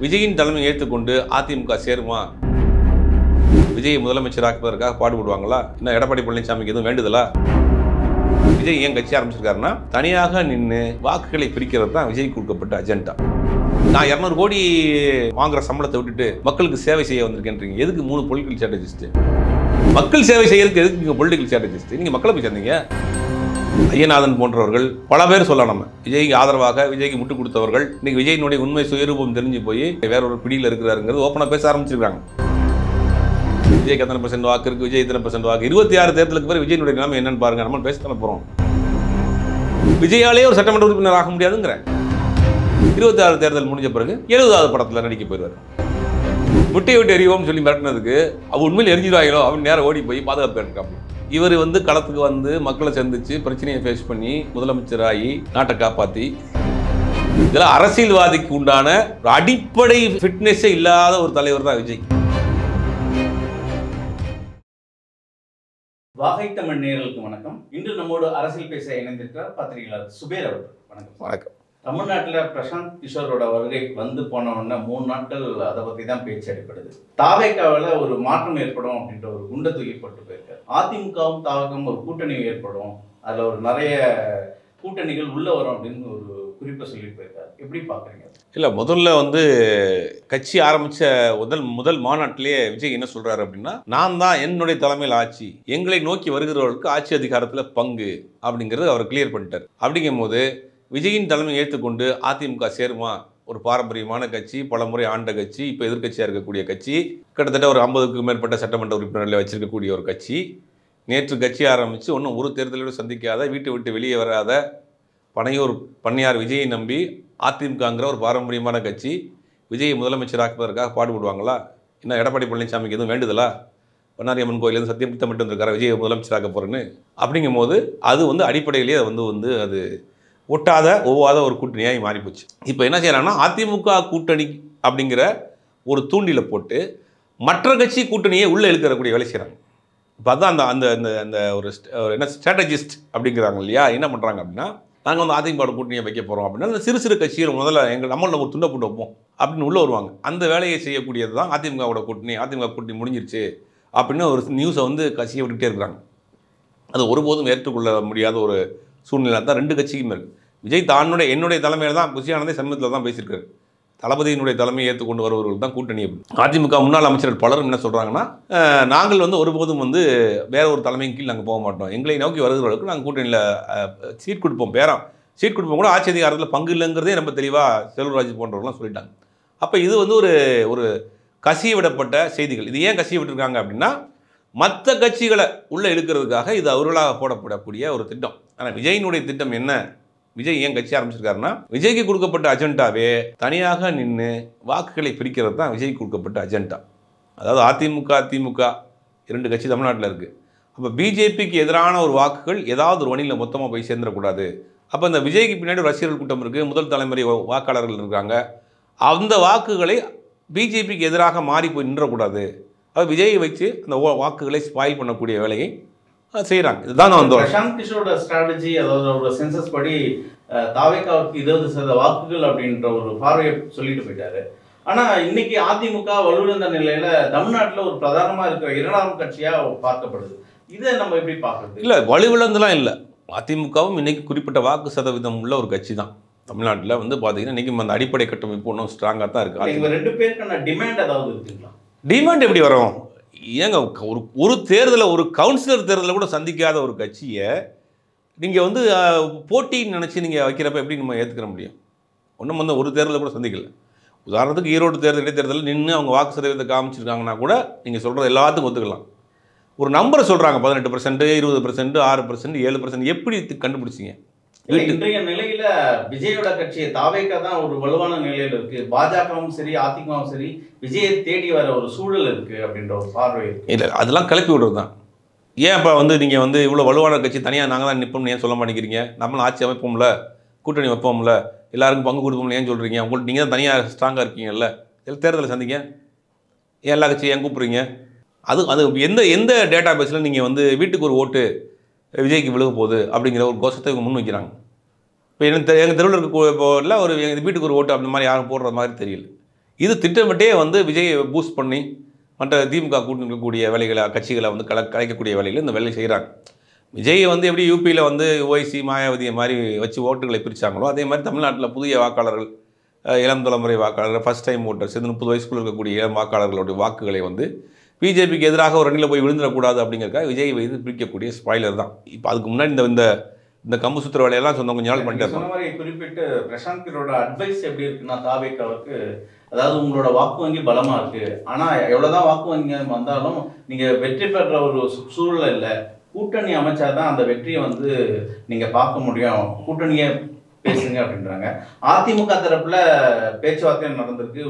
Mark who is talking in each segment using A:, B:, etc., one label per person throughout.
A: விஜயின் தலைமை ஏற்றுக்கொண்டு அதிமுக சேருமா? விஜய் முதலமைச்சராக்குவதற்காக பாடுபடுவாங்களா? இன்னும் எடப்பாடி பழனிசாமிக்கு எதுவும் வேண்டுதலா? விஜய் ஏன் கட்சி ஆரம்பிச்சிருக்காருன்னா, தனியாக நின்று வாக்குகளை பிரிக்கிறது தான் விஜய் கொடுக்கப்பட்ட அஜெண்டா. நான் 200 கோடி வாங்குற சம்பளத்தை விட்டுட்டு மக்களுக்கு சேவை செய்ய வந்திருக்கேன்றீங்க. எதுக்கு 3 பொலிட்டிக்கல் ஸ்ட்ராட்டஜிஸ்ட்? மக்கள் சேவை செய்யறதுக்கு எதுக்கு நீங்க பொலிட்டிக்கல் ஸ்ட்ராட்டஜிஸ்ட்? நீங்க மக்களை போய் சேர்ந்தீங்க. ஐயநாதன் போன்றவர்கள் பல பேர் சொல்லலாம். நம்ம விஜய்க்கு ஆதரவாக விஜய்க்கு முட்டு கொடுத்தவர்கள் இன்னைக்கு விஜயினுடைய உண்மை சுயரூபம் தெரிஞ்சு போய் வேற ஒரு பிடியில் இருக்கிறாருங்கிறது ஓப்பனா பேச ஆரம்பிச்சிருக்காங்க. விஜய்க்கு எத்தனை % வாக்கு இருக்கு, விஜய் எத்தனை % வாக்கு, 26 தேர்தலுக்கு பிறகு விஜயினுடைய நிலைமை என்னன்னு பாருங்க. நம்ம பேசத்தானே போறோம். விஜயாலே ஒரு சட்டமன்ற உறுப்பினர் ஆக முடியாதுங்கிற 26 தேர்தல் முடிஞ்ச பிறகு 70வது படத்துல நடிக்க போயிடுவார். முட்டையை விட்டு எறிவோம்னு சொல்லி மிரட்டினதுக்கு அவ உண்மையில் எரிஞ்சிருவாங்களோ அவன் நேரம் ஓடி போய் பாதுகாப்பு இருக்காங்க. இவர் களத்துக்கு வந்து மக்களை சந்திச்சு பிரச்சனையை ஃபேஸ் பண்ணி முதலமைச்சராகி நாட்டை காப்பாற்றி, இதெல்லாம் அரசியல்வாதிக்கு உண்டான ஒரு அடிப்படை ஃபிட்னஸே இல்லாத ஒரு தலைவர் தான் விஜய்.
B: வாகை தமிழ் நேயர்களுக்கு வணக்கம். இன்று நம்மோடு அரசியல் பேச இணைந்திருக்கிறார் பத்திரிகையாளர் சுபேர் அவர்கள். வணக்கம்.
A: வணக்கம்.
B: தமிழ்நாட்டில் பிரசாந்த் கிஷோரோட வருகை வந்து போன உடனே 3 நாட்கள் அதை பற்றி தான் பேச்சு அடிப்படுது. தாவேக்காவில் ஒரு மாற்றம் ஏற்படும் அப்படின்ற ஒரு குண்டை தூக்கி போட்டு போயிருக்காரு. அதிமுகவும் தாவகம் ஒரு கூட்டணி ஏற்படும், அதில் ஒரு நிறைய கூட்டணிகள் உள்ள வரும் அப்படின்னு ஒரு குறிப்பை சொல்லி போயிருக்காரு. எப்படி பார்க்குறீங்க?
A: இல்லை, முதல்ல கட்சி ஆரம்பித்த முதல் மாநாட்டிலேயே விஜய் என்ன சொல்கிறாரு அப்படின்னா, நான் தான் என்னுடைய தலைமையில் ஆட்சி, எங்களை நோக்கி வருகிறவர்களுக்கு ஆட்சி அதிகாரத்தில் பங்கு அப்படிங்கிறது அவர் கிளியர் பண்ணிட்டார். அப்படிங்கும் போது விஜயின் தலைமை ஏற்றுக்கொண்டு அதிமுக சேருமா? ஒரு பாரம்பரியமான கட்சி, பல முறை ஆண்ட கட்சி, இப்போ எதிர்க்கட்சியாக இருக்கக்கூடிய கட்சி, கிட்டத்தட்ட ஒரு 50க்கும் மேற்பட்ட சட்டமன்ற உறுப்பினர்களை வச்சிருக்கக்கூடிய ஒரு கட்சி, நேற்று கட்சி ஆரம்பித்து ஒன்றும் ஒரு தேர்தலோடு சந்திக்காத, வீட்டை விட்டு வெளியே வராத பண்ணையார் விஜயை நம்பி அதிமுகங்கிற ஒரு பாரம்பரியமான கட்சி விஜயை முதலமைச்சராக்குவதற்காக பாடுபடுவாங்களா? இன்னும் எடப்பாடி பழனிசாமிக்கு எதுவும் வேண்டுதலா? பண்ணாரியம்மன் கோயிலேருந்து சத்தியம் திட்டமிட்டு இருக்காரு விஜயை முதலமைச்சராக்க போகிறேன்னு. அப்படிங்கும் போது அது அடிப்படையிலேயே அது ஒவ்வாத ஒரு கூட்டணியாகி மாறிப்போச்சு. இப்போ என்ன செய்யறாங்கன்னா, அதிமுக கூட்டணி அப்படிங்கிற ஒரு தூண்டில போட்டு மற்ற கட்சி கூட்டணியை உள்ளே இழுக்கக்கூடிய வேலை செய்கிறாங்க. இப்போ அதான் அந்த ஒரு என்ன ஸ்ட்ராட்டஜிஸ்ட் அப்படிங்கிறாங்க இல்லையா, என்ன பண்ணுறாங்க அப்படின்னா, நாங்கள் அதிமுக கூட்டணியை வைக்க போகிறோம் அப்படின்னா, அந்த சிறு ஒரு முதல்ல நம்மள ஒரு துண்டை போட்டு வைப்போம் அப்படின்னு உள்ளே வருவாங்க. அந்த வேலையை செய்யக்கூடியது தான் அதிமுகவோட கூட்டணி. அதிமுக கூட்டணி முடிஞ்சிருச்சு அப்படின்னு ஒரு நியூஸை கட்சியை விட்டுக்கிட்டே இருக்கிறாங்க. அது ஒருபோதும் ஏற்றுக்கொள்ள முடியாத ஒரு சூழ்நிலை தான் 2 கட்சிக்கும் இருக்குது. விஜய் என்னுடைய தலைமையில் தான் புஷியானந்தே சமீபத்தில் தான் பேசியிருக்காரு. தளபதியினுடைய தலைமையை ஏற்றுக்கொண்டு வருவர்கள் தான் கூட்டணி. அதிமுக முன்னாள் அமைச்சர்கள் பலரும் என்ன சொல்கிறாங்கன்னா, நாங்கள் ஒருபோதும் வேற ஒரு தலைமையின் கீழ் நாங்கள் போக மாட்டோம், எங்களை நோக்கி வருகிறவர்களுக்கு நாங்கள் கூட்டணியில் சீட் கொடுப்போம், சீட் கொடுப்போம், கூட ஆட்சி அதிகாரத்தில் பங்கு இல்லைங்கிறதே ரொம்ப தெளிவாக செல்வராஜ் போன்றவர்கள்லாம் சொல்லிட்டாங்க. அப்போ இது ஒரு கசிய விடப்பட்ட செய்திகள். இது ஏன் கசிய விட்டுருக்காங்க அப்படின்னா, மற்ற கட்சிகளை உள்ளே இழுக்கிறதுக்காக இது அவர்களாக போடப்படக்கூடிய ஒரு திட்டம். ஆனால் விஜயினுடைய திட்டம் என்ன? விஜய் ஏன் கட்சி ஆரம்பிச்சிருக்காருன்னா, விஜய்க்கு கொடுக்கப்பட்ட அஜெண்டாவே தனியாக நின்று வாக்குகளை பிரிக்கிறது தான் விஜய்க்கு கொடுக்கப்பட்ட அஜெண்டா. அதாவது அதிமுக திமுக 2 கட்சி தமிழ்நாட்டில் இருக்குது. அப்போ பிஜேபிக்கு எதிரான ஒரு வாக்குகள் ஏதாவது ஒரு வணியில் மொத்தமாக போய் சேர்ந்துடக்கூடாது. அப்போ இந்த விஜய்க்கு பின்னாடி ரசிகர்கள் கூட்டம் இருக்குது, முதல் தலைமுறை வாக்காளர்கள் இருக்காங்க. அந்த வாக்குகளை பிஜேபிக்கு எதிராக மாறி போய் நின்றக்கூடாது. அது விஜயை வச்சு அந்த வாக்குகளை ஸ்பாயில் பண்ணக்கூடிய வேலையை செய்கிறாங்க. இதுதான்
B: பிரசாந்த் கிஷோரோட ஸ்ட்ராட்டஜி. அதாவது ஒரு சென்சஸ் படி தாவேக்காவுக்கு 20% வாக்குகள் அப்படின்ற ஒரு பார்வையை சொல்லிட்டு போயிட்டாரு. ஆனால் இன்னைக்கு அதிமுக வலுவிழந்த நிலையில தமிழ்நாட்டில் ஒரு பிரதானமாக இருக்கிற 2ஆம் கட்சியாக பார்க்கப்படுது. இதை நம்ம எப்படி பார்க்குறது? இல்லை,
A: வலுவிழந்துலாம் இல்லை. அதிமுகவும் இன்னைக்கு குறிப்பிட்ட வாக்கு சதவீதம் உள்ள ஒரு கட்சி தான். தமிழ்நாட்டில் பார்த்தீங்கன்னா இன்றைக்கி அந்த அடிப்படை கட்டமைப்பு ஒன்றும் ஸ்ட்ராங்காக தான் இருக்குது.
B: இவங்க 2 பேருக்கான டிமாண்ட் ஏதாவது இருக்குங்களா?
A: டிமாண்ட் எப்படி வரும்? ஏங்க, ஒரு தேர்தலில் ஒரு கவுன்சிலர் தேர்தலில் கூட சந்திக்காத ஒரு கட்சியை நீங்கள் போட்டின்னு நினச்சி நீங்கள் வைக்கிறப்ப எப்படி நம்ம ஏற்றுக்கிற முடியும்? ஒன்றும் ஒரு தேர்தலில் கூட சந்திக்கல. உதாரணத்துக்கு ஈரோடு இடைத்தேர்தலில் நின்று அவங்க வாக்கு சதவீதத்தை காமிச்சிருக்காங்கன்னா கூட நீங்கள் சொல்கிறது எல்லாத்துக்கும் ஒத்துக்கலாம். ஒரு நம்பரை சொல்கிறாங்க, 18%, 20%, 6%, 7%. எப்படி கண்டுபிடிச்சிங்க?
B: இன்றைய நிலையில விஜயோட கட்சியை தாவேக்கா தான் ஒரு வலுவான நிலையில் இருக்கு. பாஜகவும் சரி அதிமுகவும் சரி விஜயை தேடி வர ஒரு சூழல் இருக்கு அப்படின்ற ஒரு பார்வை இருக்கு.
A: இல்லை, அதெல்லாம் கிளப்பி விடுறது தான். ஏன் இப்போ நீங்கள் இவ்வளோ வலுவான கட்சி தனியாக நாங்கள் தான் நிற்போம்னு ஏன் சொல்ல மாட்டேங்கிறீங்க? நம்மளும் ஆட்சி அமைப்போம்ல, கூட்டணி வைப்போம்ல, எல்லாருக்கும் பங்கு கொடுப்போம்ல ஏன் சொல்கிறீங்க? உங்களுக்கு நீங்கள் தான் தனியாக ஸ்ட்ராங்காக இருக்கீங்கல்ல, தேர்தலில் சந்திங்க, ஏன் எல்லா கட்சியும் ஏன் கூப்பிட்றீங்க? அது எந்த டேட்டா பேஸில் நீங்கள் வீட்டுக்கு ஒரு ஓட்டு விஜய்க்கு விழுக போகுது அப்படிங்கிற ஒரு கோஷத்தை இவங்க முன் வைக்கிறாங்க. இப்போ எங்கள் தெருவில் இருக்க ஒரு எங்கள் வீட்டுக்கு ஒரு ஓட்டு அந்த மாதிரி யாரும் போடுற மாதிரி தெரியல. இது திட்டமிட்டே வந்து விஜயை பூஸ்ட் பண்ணி மற்ற திமுக கூட்டணி இருக்கக்கூடிய வேலைகளை கட்சிகளை வந்து கலைக்கக்கூடிய வேலைகளை இந்த வேலையை செய்கிறாங்க. விஜய் வந்து எப்படி யூபியில் வந்து ஓய்சி மாயாவதியை மாதிரி வச்சு ஓட்டுகளை பிரித்தாங்களோ அதே மாதிரி தமிழ்நாட்டில் புதிய வாக்காளர்கள், இளம் தலைமுறை வாக்காளர்கள், ஃபஸ்ட் டைம் ஓட்டர்ஸ், இந்த 30 வயசுக்குள்ள இருக்கக்கூடிய இளம் வாக்காளர்களுடைய வாக்குகளை வந்து பிஜேபிக்கு எதிராக ஒரு அணியில் போய் விழுந்துடக்கூடாது அப்படிங்கிறக்காக விஜய் வைத்து பிரிக்கக்கூடிய ஸ்பாய்லர் தான். இப்போ அதுக்கு முன்னாடி இந்த கம்பு சுற்றுற வேலையெல்லாம் சொன்ன கொஞ்ச நாள் பண்ணிட்டு
B: சொன்ன மாதிரி குறிப்பிட்டு பிரசாந்த் கிஷோரோட அட்வைஸ் எப்படி இருக்குன்னா, தாவேக்காவுக்கு அதாவது உங்களோட வாக்கு வங்கி பலமா இருக்கு, ஆனா எவ்வளவுதான் வாக்கு வங்கி வந்தாலும் நீங்க வெற்றி பெற ஒரு சூழல் இல்லை, கூட்டணி அமைச்சாதான் அந்த வெற்றியை வந்து நீங்க பார்க்க முடியும், கூட்டணியை பேசுங்க அப்படின்றாங்க. அதிமுக தரப்புல பேச்சுவார்த்தை நடந்திருக்கு,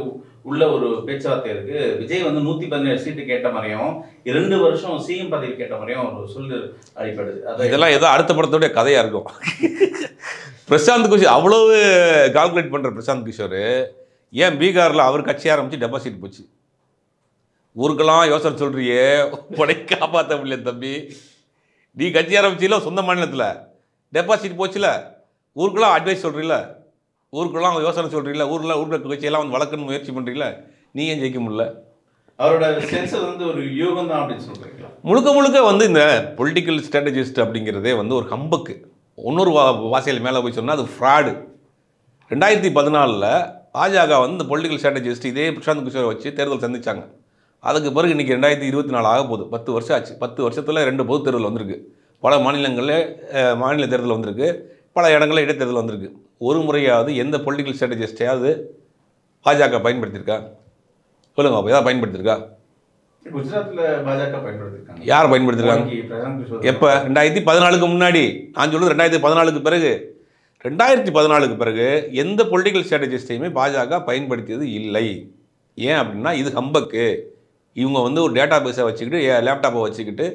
B: உள்ள ஒரு பேச்சுவார்த்தை இருக்கு. விஜய் வந்து 117 சீட்டு கேட்ட மாதிரியும் 2 வருஷம் சிஎம் பதவி கேட்ட மாதிரியும் ஒரு சொல்லு அடிப்படுது.
A: இதெல்லாம் ஏதோ அடுத்த படத்தோடைய கதையா இருக்கும். பிரசாந்த் கிஷோர் அவ்வளவு கால்குலேட் பண்ற பிரசாந்த் கிஷோர் ஏன் பீகாரில் அவர் கட்சி ஆரம்பிச்சு டெபாசிட் போச்சு? ஊருக்கெல்லாம் யோசனை சொல்றியே, உடனே காப்பாற்ற முடியல தம்பி. நீ கட்சி ஆரம்பிச்சில சொந்த மாநிலத்தில் டெபாசிட் போச்சுல, ஊருக்கெல்லாம் அட்வைஸ் சொல்கிறீல, ஊருக்கெல்லாம் யோசனை சொல்கிறீல, ஊரில் கட்சியெல்லாம் வந்து வளர்க்கணும் முயற்சி பண்ணுறீல, நீ ஏன் ஜெயிக்க முடியல?
B: அவரோட சென்ஸ் வந்து ஒரு யூகம் தான் அப்படின்னு சொல்கிறீங்களா?
A: முழுக்க வந்து இந்த பொலிட்டிக்கல் ஸ்ட்ராட்டஜிஸ்ட் அப்படிங்கிறதே வந்து ஒரு ஹம்பக்கு. இன்னொரு வாசையில் மேலே போய் சொன்னால் அது ஃப்ராடு. 2014 பாஜக வந்து இந்த பொலிட்டிக்கல் ஸ்ட்ராட்டஜிஸ்ட் இதே பிரசாந்த் கிஷோரை வச்சு தேர்தல் சந்திச்சாங்க. அதுக்கு பிறகு இன்றைக்கி 2024 ஆக போகுது, 10 வருஷம் ஆச்சு. 10 வருஷத்தில் 2 பொது தேர்தல் வந்திருக்கு, பல மாநிலங்களில் மாநில தேர்தல் வந்திருக்கு, பல இடங்களில் இடைத்தேர்தல் வந்திருக்கு. ஒரு முறையாவது எந்த பொலிட்டிக்கல் ஸ்ட்ராட்டஜிஸ்டையாவது பாஜக பயன்படுத்தியிருக்கா? சொல்லுங்க, ஏதாவது பயன்படுத்தியிருக்கா?
B: குஜராத்தில் பாஜக பயன்படுத்திருக்காங்க.
A: யார் பயன்படுத்திருக்காங்க? எப்போ? 2014க்கு முன்னாடி. நான் சொல்கிறது 2014க்கு பிறகு. 2014க்கு பிறகு எந்த பொலிட்டிக்கல் ஸ்ட்ராட்டஜிஸ்டையுமே பாஜக பயன்படுத்தியது இல்லை. ஏன் அப்படின்னா இது ஹம்பக்கு. இவங்க வந்து ஒரு டேட்டா பேஸை வச்சுக்கிட்டு, லேப்டாப்பை வச்சுக்கிட்டு,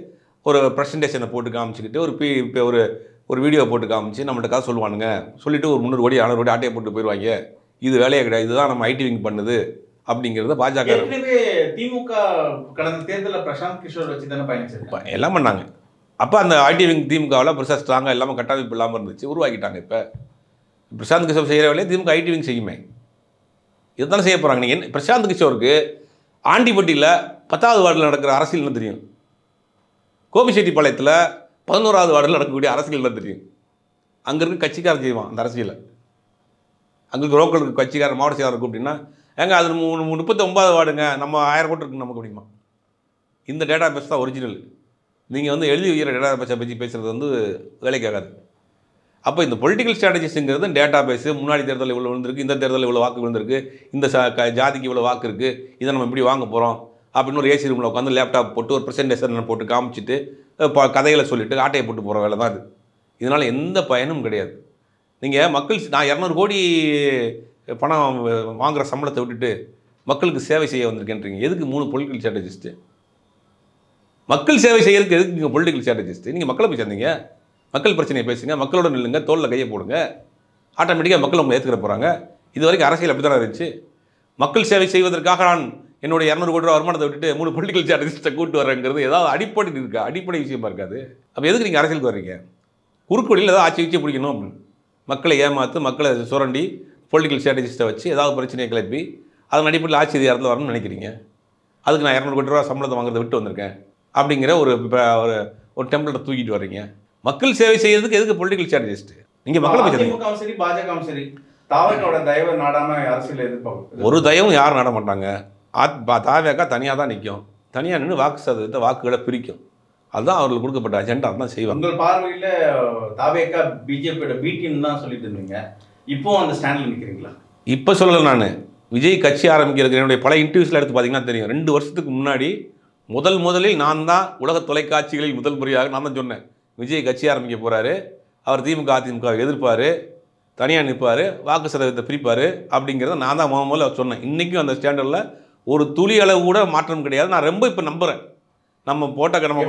A: ஒரு ப்ரெசன்டேஷனை போட்டு காமிச்சிக்கிட்டு, ஒரு வீடியோ போட்டு காமிச்சு நம்மள்ட்ட கதை சொல்லுவானுங்க, சொல்லிவிட்டு ஒரு 300 கோடி 400 கோடி ஆட்டையை போட்டு போயிடுவாங்க. இது வேலையே கிடையாது, இதுதான் நம்ம ஐடி விங் பண்ணுது அப்படிங்கிறத பாஜக.
B: திமுக கடந்த தேர்தலில் பிரசாந்த் கிஷோர் வச்சு தானே பயணிச்சிருக்காங்க,
A: எல்லாம் பண்ணாங்க. அப்போ அந்த ஐடி விங் திமுகவில் பெருசாக ஸ்ட்ராங்காக இல்லாமல் கட்டமைப்பு இல்லாமல் இருந்துச்சு, உருவாக்கிட்டாங்க. இப்போ பிரசாந்த் கிஷோர் செய்கிற வேலையை திமுக ஐடி விங் செய்யுமே, இதுதானே செய்ய போகிறாங்க. நீங்கள் பிரசாந்த் கிஷோருக்கு ஆண்டிப்பட்டியில் 10வது வார்டில் நடக்கிற அரசியல் என்ன தெரியும்? கோபிச்செட்டிப்பாளையத்தில் 11வது வார்டில் நடக்கக்கூடிய அரசியல் என்ன தெரியும்? அங்கே இருக்க கட்சிக்காரன் செய்வான் அந்த அரசியலை. அங்கே இருக்க ரோக்கலுக்கு கட்சிக்காரன் மாவட்ட செயலாளர் கூப்பிட்டீங்கன்னா, ஏங்க அது 39வது வார்டுங்க, நம்ம 1000 கோடி இருக்குன்னு நமக்கு முடியுமா? இந்த டேட்டா பேஸ் தான் ஒரிஜினல். நீங்கள் வந்து எழுதி வைக்கிற டேட்டா பேஸை பற்றி பேசுகிறது வந்து வேலைக்காகாது. அப்போ இந்த பொலிட்டிக்கல் ஸ்ட்ராட்டஜிஸுங்கிறது டேட்டா பேஸு, முன்னாடி தேர்தலில் இவ்வளோ விழுந்திருக்கு, இந்த தேர்தலில் இவ்வளோ வாக்கு விழுந்திருக்கு, இந்த ஜாதிக்கு இவ்வளோ வாக்கு இருக்குது, இதை நம்ம இப்படி வாங்க போகிறோம் அப்படின்னு ஒரு ஏசி ரூமில் உட்காந்து லேப்டாப் போட்டு ஒரு ப்ரெசன்டேஷன் போட்டு காமிச்சிட்டு கதைகளை சொல்லிவிட்டு ஆட்டையை போட்டு போகிற வேலை தான் இது. இதனால் எந்த பயனும் கிடையாது. நீங்கள் நான் 200 கோடி பணம் வாங்குகிற சம்பளத்தை விட்டுட்டு மக்களுக்கு சேவை செய்ய வந்திருக்கேன்றீங்க. எதுக்கு 3 பொலிட்டிக்கல் ஸ்ட்ராட்டஜிஸ்ட்டு? மக்கள் சேவை செய்யறதுக்கு எதுக்கு நீங்கள் பொலிட்டிக்கல் ஸ்ட்ராட்டஜிஸ்ட்டு? நீங்கள் மக்களை போய் சேர்ந்தீங்க, மக்கள் பிரச்சனையை பேசுங்க, மக்களோட நில்லுங்க, தோளில் கையை போடுங்க, ஆட்டோமேட்டிக்காக மக்கள் உங்களை ஏற்றுக்கிற போகிறாங்க. இது வரைக்கும் அரசியல் அப்படி தானே இருந்துச்சு. மக்கள் சேவை செய்வதற்காக நான் என்னுடைய 200 கோடி ரூபா வருமானத்தை விட்டுட்டு 3 பொலிட்டிக்கல் ஸ்ட்ராட்டஜிஸ்ட்டை கூட்டு வரேங்கிறது ஏதாவது அடிப்படை விஷயமா இருக்காது. அப்போ எதுக்கு நீங்கள் அரசியலுக்கு வர்றீங்க? குறுக்கொடியில் ஏதாவது ஆட்சி வச்சு பிடிக்கணும் அப்படின்னு மக்களை ஏமாற்று, மக்களை சுரண்டி பொலிட்டிக்கல் ஸ்ட்ராட்டஜிஸ்ட்டை வச்சு ஏதாவது பிரச்சனையை கிளப்பி அதன் அடிப்படையில் ஆட்சி அதிகாரத்தில் வரணும்னு நினைக்கிறீங்க. அதுக்கு நான் 200 கோடி ரூபா சம்பளத்தை வாங்குறதை விட்டு வந்திருக்கேன் அப்படிங்கிற ஒரு டெம்ப்ளேட்டை தூக்கிட்டு வர்றீங்க. மக்கள் சேவை செய்யறதுக்கு எதுக்கு பொலிட்டிக்கல் ஸ்ட்ராட்டஜிஸ்ட்? நீங்கள் மக்களை
B: அதிமுகவும் சரி பாஜகவும் சரி தாவேக்காவோட தயவை நாடாம அரசியல் எதிர்பார்க்கும்.
A: ஒரு தயவும் யாரும் நாட மாட்டாங்க. தாவேக்கா தனியாக தான் நிற்கும், தனியாக நின்று வாக்கு சதவீதத்தை வாக்குகளை பிரிக்கும். அதுதான் அவர்களுக்கு கொடுக்கப்பட்ட அஜெண்டா, தான் செய்வாங்க.
B: உங்கள் பார்வையில் தாவேக்கா பிஜேபியோட பி டீம் தான் சொல்லிட்டு இருந்தீங்க, இப்போ அந்த ஸ்டாண்டில் நிற்கிறீங்களா?
A: இப்போ சொல்லலை, நான் விஜய் கட்சி ஆரம்பிக்கிறதுக்கு என்னுடைய பல இன்டர்வியூஸில் எடுத்து பார்த்தீங்கன்னா தெரியும். 2 வருஷத்துக்கு முன்னாடி முதலில் நான் தான் உலக தொலைக்காட்சிகளில் முதல் முறையாக நான் தான் சொன்னேன், விஜய் கட்சி ஆரம்பிக்க போகிறாரு, அவர் திமுக அதிமுக எதிர்ப்பார், தனியாக நிற்பார், வாக்கு சதவீதத்தை பிரிப்பார் அப்படிங்கிறத நான் தான் முதல்ல சொன்னேன். இன்றைக்கும் அந்த ஸ்டாண்டர்டில் ஒரு துளி அளவு கூட மாற்றம் கிடையாது. நான் ரொம்ப இப்போ நம்புகிறேன். நம்ம போட்ட கடமை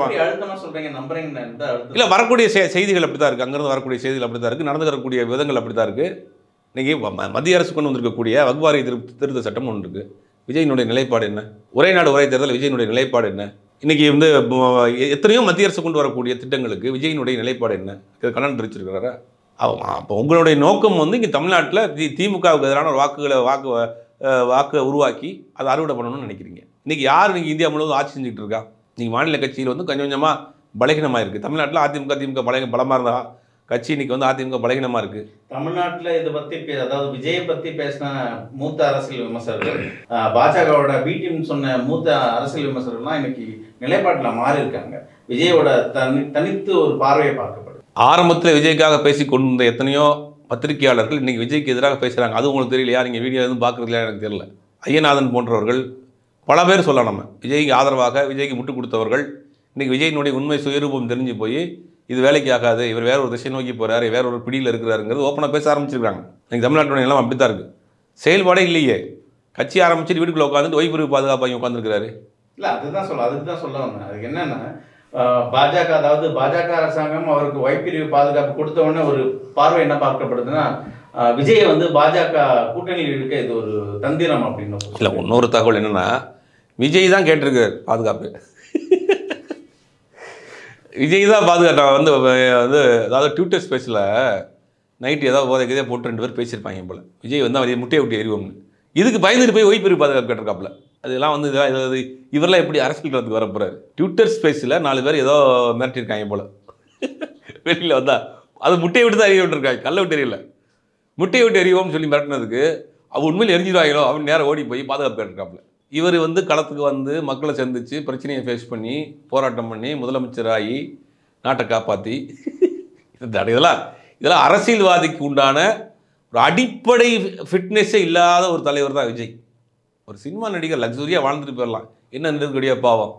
A: இல்லை, வரக்கூடிய செய்திகள் அப்படி தான் இருக்குது, அங்கேருந்து வரக்கூடிய செய்திகள் அப்படி தான் இருக்குது, நடந்து வரக்கூடிய விதங்கள் அப்படி தான் இருக்குது. இன்றைக்கி மத்திய அரசு கொண்டு வந்திருக்கக்கூடிய வக்வாரி திருத்த சட்டம் ஒன்று இருக்குது. விஜயினுடைய நிலைப்பாடு என்ன? ஒரே நாடு ஒரே தேர்தல் விஜயினுடைய நிலைப்பாடு என்ன? இன்றைக்கி வந்து எத்தனையோ மத்திய அரசு கொண்டு வரக்கூடிய திட்டங்களுக்கு விஜயினுடைய நிலைப்பாடு என்ன? கண்ணன் தெரிவிச்சிருக்கிறாரா? அப்போ உங்களுடைய நோக்கம் வந்து இங்கே தமிழ்நாட்டில் திமுகவுக்கு எதிரான ஒரு வாக்கு வாக்கை உருவாக்கி அதை அறுவடை பண்ணணும்னு நினைக்கிறீங்க. இன்றைக்கி யார் நீங்கள் இந்தியா முழுவதும் ஆட்சி செஞ்சுக்கிட்டு இருக்கா? நீங்கள் மாநில கட்சியில் வந்து கொஞ்சம் கொஞ்சமாக பலகீனமாக இருக்குது. தமிழ்நாட்டில் அதிமுக பலமாக இருந்தா கட்சி இன்றைக்கி வந்து அதிமுக பலகீனமாக இருக்குது.
B: தமிழ்நாட்டில் இதை பற்றி அதாவது விஜயை பற்றி பேசின மூத்த அரசியல் விமர்சகர்கள், பாஜகவோட பி டீம் சொன்ன மூத்த அரசியல் விமர்சகர்கள்லாம் இன்னைக்கு நிலைப்பாட்டில் மாறி இருக்காங்க. விஜயோட தனித்து ஒரு பார்வையை பார்க்கப்படுது.
A: ஆரம்பத்தில் விஜய்க்காக பேசி கொண்டிருந்த எத்தனையோ பத்திரிகையாளர்கள் இன்றைக்கி விஜய்க்கு எதிராக பேசுகிறாங்க. அது உங்களுக்கு தெரியலையா? நீங்கள் வீடியோ எதுவும் பார்க்குறதுலையா எனக்கு தெரியல. ஐயநாதன் போன்றவர்கள் பல பேர் சொல்லலாம். நம்ம விஜய்க்கு ஆதரவாக விஜய்க்கு முட்டு கொடுத்தவர்கள் இன்றைக்கி விஜயினுடைய உண்மை சுயரூபம் தெரிஞ்சு போய் இது வேலைக்கு ஆகாது, இவர் வேற ஒரு திசை நோக்கி போகிறாரு, வேற ஒரு பிடியில் இருக்கிறாருங்கிறது ஓப்பனாக பேச ஆரம்பிச்சிருக்காங்க. இன்றைக்கி தமிழ்நாட்டுடைய நிலம் அப்படி தான் இருக்குது. செயல்பாடே இல்லையே. கட்சி ஆரம்பிச்சுட்டு வீட்டுக்குள்ளே உட்காந்துட்டு ஒய்பிரிவு பாதுகாப்பாக உட்காந்துருக்கிறாரு.
B: இல்லை, அதுக்கு தான் சொல்ல வந்தேன். அதுக்கு என்னென்னா பாஜக, அதாவது பாஜக அரசாங்கம் அவருக்கு ஒய்பிரிவு பாதுகாப்பு கொடுத்த உடனே ஒரு பார்வை என்ன பார்க்கப்படுதுன்னா விஜயை வந்து பாஜக கூட்டணியில் இருக்க இது ஒரு தந்திரம் அப்படின்னு.
A: இல்லை, இன்னொரு தகவல் என்னென்னா விஜய் தான் கேட்டிருக்காரு பாதுகாப்பு. விஜய் தான் பாதுகாப்பு வந்து அதாவது ட்விட்டர் ஸ்பேஸில் நைட்டு ஏதாவது போதைக்கதே போட்டு 2 பேர் பேசியிருப்பாங்க போல். விஜய் வந்து அவரை முட்டையை விட்டு எறிவோம்னு. இதுக்கு பயந்துட்டு போய் ஒய்பிரிவு பாதுகாப்பு கேட்டிருக்காப்புல. அதெல்லாம் வந்து இவரெல்லாம் எப்படி அரசியல் களத்துக்கு வர போகிறாரு? ட்விட்டர் ஸ்பேஸில் 4 பேர் ஏதோ மிரட்டியிருக்காங்க போல். வெளியில் வந்தால் அது முட்டையை விட்டு தான் எரிய விட்டுருக்காங்க, கல்லை விட்டு எரியல. முட்டையை விட்டு எறிவோம்னு சொல்லி மிரட்டினதுக்கு அவள் உண்மையில் எரிஞ்சிடுவாங்களோ அவன் நேரம் ஓடி போய் பாதுகாப்பு கேட்டிருக்காப்புல. இவர் வந்து களத்துக்கு வந்து மக்களை சந்தித்து பிரச்சனையை ஃபேஸ் பண்ணி போராட்டம் பண்ணி முதலமைச்சராகி நாட்டை காப்பாற்றி இதெல்லாம் அரசியல்வாதிக்கு உண்டான ஒரு அடிப்படை ஃபிட்னஸே இல்லாத ஒரு தலைவர் தான் விஜய். ஒரு சினிமா நடிகர் லக்ஸுரியாக வாழ்ந்துட்டு போயிடலாம், என்ன நெருக்கடியாக பாவம்.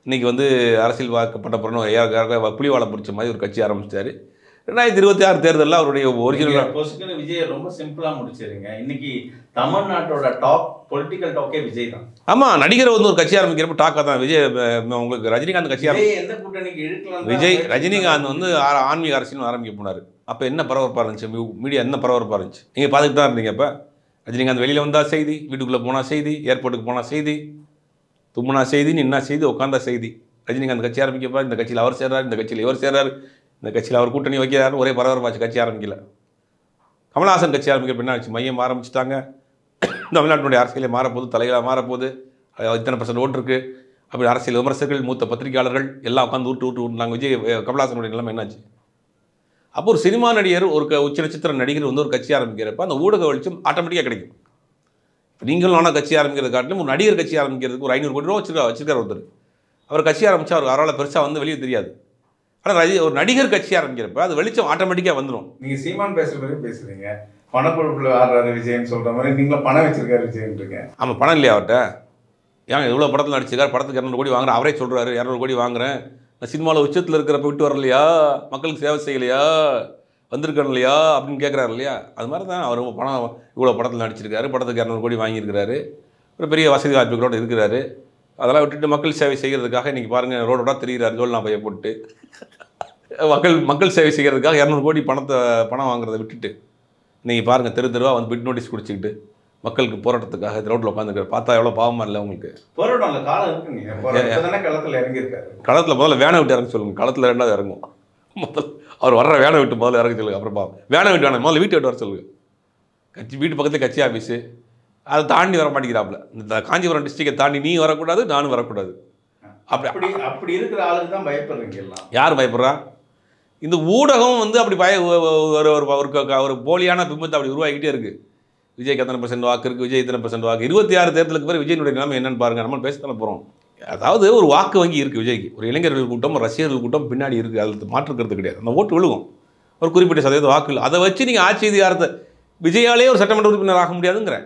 A: இன்றைக்கி வந்து அரசியல் வாக்கப்பட்ட பிறகு புலிவாலை பிடிச்ச மாதிரி ஒரு கட்சி ஆரம்பிச்சிட்டாரு. 2026 தேர்தலில் அவருடைய ஒரிஜினல்
B: விஜய் ரொம்ப சிம்பிளாக முடிச்சிருங்க. இன்னைக்கு தமிழ்நாட்டோட டாப் பொலிட்டிக்கல் டாக்கே விஜய் தான்.
A: ஆமாம், நடிகரை வந்து ஒரு கட்சி ஆரம்பிக்கிறப்ப டாக்காக தான் விஜய். உங்களுக்கு ரஜினிகாந்த் கட்சி
B: எந்த கூட்டணிக்கு இழுக்கலாம்?
A: விஜய் ரஜினிகாந்த் வந்து ஆன்மீக அரசியல் ஆரம்பிக்க போனார். அப்போ என்ன பரபரப்பாக இருந்துச்சு? மீடியா என்ன பரபரப்பாக இருந்துச்சு? நீங்கள் பார்த்துட்டு தான் இருந்தீங்க. இப்போ ரஜினிகாந்த் வெளியில் வந்தால் செய்தி, வீட்டுக்குள்ளே போனால் செய்தி, ஏர்போர்ட்டுக்கு போனால் செய்தி, தும்முனா செய்தி, நின்னா செய்தி, உட்காந்தா செய்தி. ரஜினிகாந்த் கட்சி ஆரம்பிக்கப்பா இந்த கட்சியில் அவர் சேர்றாரு, இந்த கட்சியில் இவர் சேர்றாரு, இந்த கட்சியில் அவர் கூட்டணி வைக்கிறாரு, ஒரே பரபரப்பாச்சு. கட்சி ஆரம்பிக்கல. கமல்ஹாசன் கட்சி ஆரம்பிக்கிறப்ப என்ன ஆச்சு? மையம் ஆரம்பிச்சிட்டாங்க. தமிழ்நாட்டினுடைய அரசியலே மாறப்போகுது, தலைகளாக மாறப்போகுது, இத்தனை % ஓட்டு இருக்குது அப்படி அரசியல் விமர்சகர்கள், மூத்த பத்திரிகையாளர்கள் எல்லாம் உட்காந்து ஊட்டுனாங்க. விஜய் கமல்ஹாசனுடைய நிலைமை என்னாச்சு? அப்போ ஒரு சினிமா நடிகர், ஒரு உச்ச நட்சத்திர நடிகர் வந்து ஒரு கட்சி ஆரம்பிக்கிறப்ப அந்த ஊடக வெளிச்சம் ஆட்டோமேட்டிக்காக கிடைக்கும். இப்போ நீங்களும் ஆனால் கட்சி ஆரம்பிக்கிறது காட்டிலும் ஒரு நடிகர் கட்சி ஆரம்பிக்கிறதுக்கு ஒரு 500 கோடி ரூபா வச்சிருக்கார் ஒருத்தர். அவர் கட்சி ஆரம்பித்தா அவர் அவரால் பெருசாக வந்து வெளியே தெரியாது. ஆனால் ஒரு நடிகர் கட்சி ஆரம்பிக்கிறப்ப அது வெளிச்சம் ஆட்டோமேட்டிக்காக வந்துடும்.
B: நீங்கள் சீமான் பேசுகிற பேசுகிறீங்க, பணப்பொழுப்பில் ஆடுறாரு விஜயன்னு சொல்கிற மாதிரி நீங்களும் பணம் வச்சிருக்காரு விஜயன்ட்டுருங்க.
A: ஆமாம், பணம் இல்லையா அவர்கிட்ட? ஏங்க எவ்வளோ படத்தில் நடிச்சிருக்காரு, படத்துக்கு 200 கோடி வாங்குறேன், அவரே சொல்கிறாரு 200 கோடி வாங்குறேன், நான் சினிமாவில் உச்சத்தில் இருக்கிறப்ப விட்டு வரலையா, மக்களுக்கு சேவை செய்யலையா, வந்திருக்கணும் இல்லையா அப்படின்னு கேட்குறாரு இல்லையா? அது மாதிரி தான் அவர் பணம் இவ்வளோ படத்தில் நடிச்சிருக்காரு, படத்துக்கு 200 கோடி வாங்கியிருக்கிறாரு, ஒரு பெரிய வசதி வாய்ப்புகளோடு இருக்கிறாரு. அதெல்லாம் விட்டுட்டு மக்கள் சேவை செய்கிறதுக்காக இன்றைக்கி பாருங்கள் ரோடோட தெரிகிறாரு ஜோல்னா பையை போட்டு. மக்கள் சேவை செய்கிறதுக்காக 200 கோடி பணம் வாங்குறதை விட்டுட்டு இன்றைக்கி பாருங்கள் தெருவாக வந்து பிட் நோட்டீஸ் குடிச்சிக்கிட்டு மக்களுக்கு போராட்டத்துக்காக ரோட்டில் உட்காந்துருக்காரு. பார்த்தா எவ்வளோ பாவமாக இல்லை உங்களுக்கு?
B: போராட்டம் காலம் இருக்குங்க. களத்தில் இறங்கியிருக்காரு.
A: களத்தில் முதல்ல வேனை விட்டு இறங்க சொல்லுங்கள். களத்தில் 2வது இறங்கும். முதல்ல அவர் வர்ற வேனை விட்டு முதல்ல இறங்க சொல்லுங்கள். அப்புறம் பாவம் வேனை விட்டு வேணாம், முதல்ல வீட்டு விட்டு வர சொல்லுங்கள். கட்சி வீட்டு பக்கத்தில் கட்சி ஆஃபீஸு, அதை தாண்டி வர மாட்டேங்கிறாப்புல. இந்த காஞ்சிபுரம் டிஸ்ட்ரிக்டை தாண்டி நீ வரக்கூடாது, நானும் வரக்கூடாது.
B: அப்படி இருக்கிற ஆளுக்கு தான் பயப்படுறீங்க எல்லாம்.
A: யார் பயப்படுறா? இந்த ஊடகம் வந்து அப்படி ஒரு போலியான பிம்பத்தை அப்படி உருவாக்கிட்டே இருக்குது. விஜய்க்கு எத்தனை % வாக்கு இருக்குது, விஜய் இத்தனை % வாக்கு. 26 தேர்தலுக்கு பிறகு விஜயனுடைய நிலைமை என்னென்னு பாருங்கள். நம்ம பேசத்தானே போகிறோம். அதாவது ஒரு வாக்கு வங்கி இருக்குது விஜய்க்கு. ஒரு இளைஞர்கள் கூட்டம், ரசிகர்கள் கூட்டம் பின்னாடி இருக்குது. அதில் மாற்றுக்கிறது கிடையாது. அந்த ஓட்டு விழுகும், ஒரு குறிப்பிட்ட சதவீத வாக்குகள். அதை வச்சு நீங்கள் ஆட்சி அதிகாரத்தை விஜயாலே ஒரு சட்டமன்ற உறுப்பினர் ஆக முடியாதுங்கிற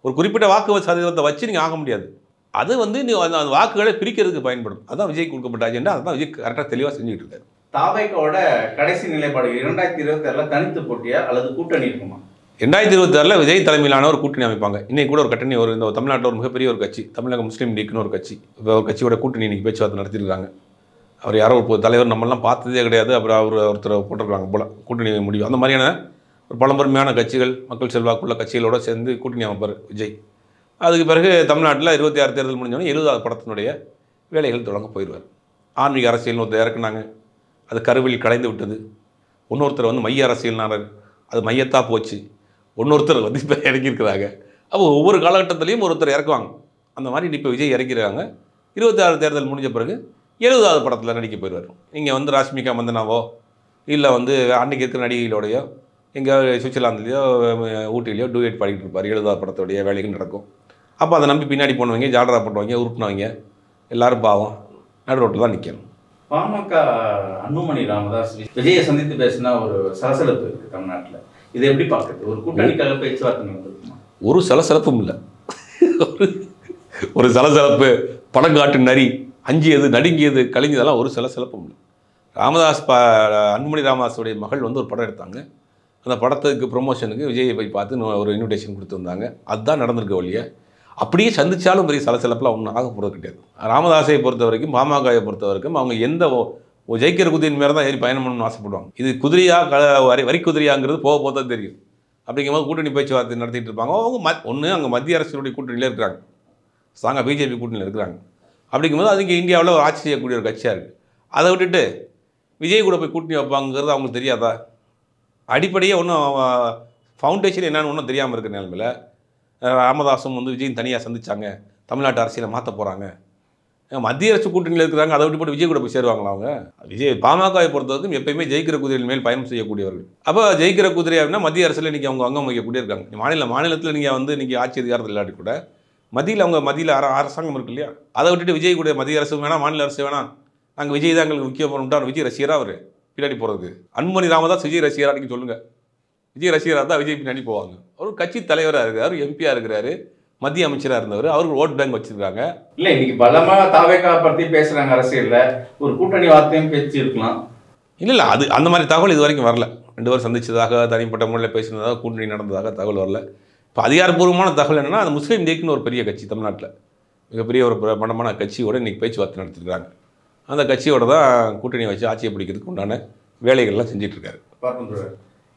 A: ஒரு குறிப்பிட்ட வாக்கு சதவீதத்தை வச்சு நீங்கள் ஆக முடியாது. அது வந்து அந்த வாக்குகளை பிரிக்கிறதுக்கு பயன்படும். அதுதான் விஜய்க்கு கொடுக்கப்பட்ட அஜெண்டா. அதுதான் விஜய் கரெக்டாக தெளிவாக செஞ்சுக்கிட்டு இருக்காரு.
B: தாவேக்காவோட கடைசி நிலைப்பாடு 2026 தனித்து போட்டியா அல்லது கூட்டணி இருக்குமா?
A: 2026 விஜய் தலைமையிலான ஒரு கூட்டணி அமைப்பாங்க. இன்றைக்கி கூட ஒரு கூட்டணி, இந்த தமிழ்நாட்டில் ஒரு மிகப்பெரிய ஒரு கட்சி, தமிழக முஸ்லீம் லீக்னு ஒரு கட்சி, இப்போ ஒரு கட்சியோட கூட்டணி இன்றைக்கி பேச்சுவார்த்தை நடத்திருக்காங்க. அவர் யாரோ ஒரு தலைவர் நம்மளாம் பார்த்ததே கிடையாது, அப்புறம் ஒருத்தர் போட்டிருக்காங்க போல் கூட்டணி முடியும். அந்த மாதிரியான ஒரு பழம்பெருமையான கட்சிகள், மக்கள் செல்வாக்குள்ள கட்சிகளோடு சேர்ந்து கூட்டணி அமைப்பார் விஜய். அதுக்கு பிறகு தமிழ்நாட்டில் 26 தேர்தல் முடிஞ்சோடனே 70வது படத்தினுடைய வேலைகள் தொடங்க போயிடுவார். ஆன்மீக அரசியல்னு ஒருத்தர் இறக்குனாங்க, அது கருவில் கலைந்து விட்டது. இன்னொருத்தர் வந்து மைய அரசியல்னார், அது மையத்தாக போச்சு. இன்னொருத்தர் வந்து இப்போ இறங்கியிருக்கிறாங்க, அப்போ ஒவ்வொரு காலகட்டத்திலையும் ஒருத்தர் இறக்குவாங்க. அந்த மாதிரி இப்போ விஜய் இறக்கிறாங்க. 26 தேர்தல் முடிஞ்ச பிறகு 70வது படத்தில் நடிக்க போயிடுவார். இங்கே வந்து ராஷ்மிகா மந்தனாவோ இல்லை வந்து அன்றைக்கி இருக்கிற நடிகைகளோடையோ எங்கே சுவிட்சர்லாந்துலேயோ ஊட்டிலையோ டூயட் பாடிக்கிட்டு இருப்பார். 70வது படத்தோடைய வேலைகள் நடக்கும். அப்போ அதை நம்பி பின்னாடி போனவங்க ஜாலரா போட்டவங்க உருட்டினவங்க எல்லாரும் பாவம் நடு ரோட்டில் தான் நிற்கணும்.
B: பாமக அன்புமணி ராமதாஸ் விஜயை சந்தித்து பேசினா ஒரு சலசலப்பு இருக்குது தமிழ்நாட்டில். இதை எப்படி பார்க்குறது? ஒரு கூட்டணிக்காக பேச்சுவார்த்தை நடந்திருக்குமா?
A: ஒரு சலசலப்பும் இல்லை. ஒரு சலசலப்பு படம் காட்டு நரி அஞ்சியது நடுங்கியது கழிஞ்சதெல்லாம் ஒரு சலசலப்பும் இல்லை. ராமதாஸ் அன்புமணி ராமதாஸுடைய மகள் வந்து ஒரு படம் எடுத்தாங்க. அந்த படத்துக்கு ப்ரொமோஷனுக்கு விஜயை போய் பார்த்து ஒரு இன்விடேஷன் கொடுத்துருந்தாங்க. அதுதான் நடந்திருக்க ஒழிய அப்படியே சந்திச்சாலும் பெரிய சலசலப்பெலாம் ஒன்றும் ஆக போகிறது கிடையாது. ராமதாஸை பொறுத்த வரைக்கும் பாமகவை பொறுத்த வரைக்கும் அவங்க எந்த ஜெயிக்கிற குதிரையின் மேலே தான் ஏறி பயணம் பண்ணணும்னு ஆசைப்படுவாங்க. இது குதிரையாக வரி குதிரையாங்கிறது போக போக தான் தெரியும். அப்படிங்கும்போது கூட்டணி பேச்சுவார்த்தை நடத்திட்டு இருப்பாங்க. அவங்க ஒன்று அங்கே மத்திய அரசுடைய கூட்டணியில் இருக்கிறாங்க, ஸ்ட்ராங்காக பிஜேபி கூட்டணியில் இருக்கிறாங்க. அப்படிங்கும்போது அது இங்கே இந்தியாவில் ஒரு ஆட்சி செய்யக்கூடிய ஒரு கட்சியாக இருக்குது. அதை விட்டுட்டு விஜய் கூட போய் கூட்டணி வைப்பாங்கிறது அவங்களுக்கு தெரியாதா? அடிப்படையே ஒன்றும் ஃபவுண்டேஷன் என்னன்னு ஒன்றும் தெரியாமல் இருக்கிற நிலைமையில் ராமதாஸும் வந்து விஜயும் தனியாக சந்திச்சாங்க, தமிழ்நாட்டு அரசியலை மாற்ற போகிறாங்க, மத்திய அரசு கூட்டணியில் இருக்கிறாங்க, அதை விட்டு போட்டு விஜய் கூட போய் சேருவாங்களா அவங்க? விஜய் பாமகவை பொறுத்தவரைக்கும் எப்பயுமே ஜெயிக்கிற குதிரையின் மேல் பயணம் செய்யக்கூடியவர்கள். அப்போ ஜெயிக்கிற குதிரை அப்படின்னா மத்திய அரசில் இன்றைக்கி அவங்க அங்கம் வகிக்கக்கூடிய இருக்காங்க. மாநிலத்தில் நீங்கள் வந்து இன்றைக்கி ஆட்சி அதிகாரத்தில் இல்லாட்டி கூட மத்தியில் அவங்க மத்தியில் அரசாங்கம் இருக்கு இல்லையா? அதை விட்டுட்டு விஜய் கூட மத்திய அரசு வேணாம், மாநில அரசு வேணாம், நாங்கள் விஜய் தான் எங்களுக்கு முக்கியம் பண்ணிவிட்டா விஜய் ரசிகராக அவர் பின்னாடி போகிறதுக்கு. அன்புமணி ராமதாஸ் விஜய் ரசிகராக நீங்கள் சொல்லுங்கள். விஜய் ரசிகராக தான் விஜய் பின்னாடி போவாங்க. அவர் கட்சி தலைவராக இருக்கிறார், எம்பியாக இருக்கிறாரு, மத்திய அமைச்சராக இருந்தவர், அவருக்கு ஓட் பேங்க் வச்சிருக்காங்க.
B: இல்லை இன்னைக்கு பலமாக தாவேகா பற்றி பேசுகிறாங்க அரசியலில், ஒரு கூட்டணி வார்த்தையும் பேச்சு இருக்கலாம்.
A: இல்லை அது அந்த மாதிரி தகவல் இது வரைக்கும் வரல. 2 பேர் சந்திச்சதாக தனிப்பட்ட முறையில் பேசினதாக கூட்டணி நடந்ததாக தகவல் வரல. இப்போ அதிகாரப்பூர்வமான தகவல் என்னென்னா அது முஸ்லீம் லீக்னு ஒரு பெரிய கட்சி தமிழ்நாட்டில் மிகப்பெரிய ஒரு பிரபலமான கட்சியோடு இன்றைக்கி பேச்சுவார்த்தை நடத்திருக்காங்க. அந்த கட்சியோட தான் கூட்டணி வச்சு ஆட்சியை பிடிக்கிறதுக்கு உண்டான வேலைகள்லாம் செஞ்சிட்ருக்காரு.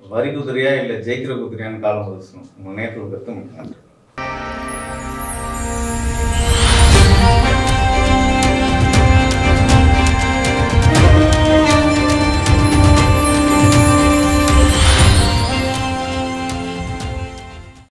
B: வரி குதிரையா இல்லை ஜெயிக்கிற குதிரையான்னு காலம் உங்கள் நேற்று கருத்து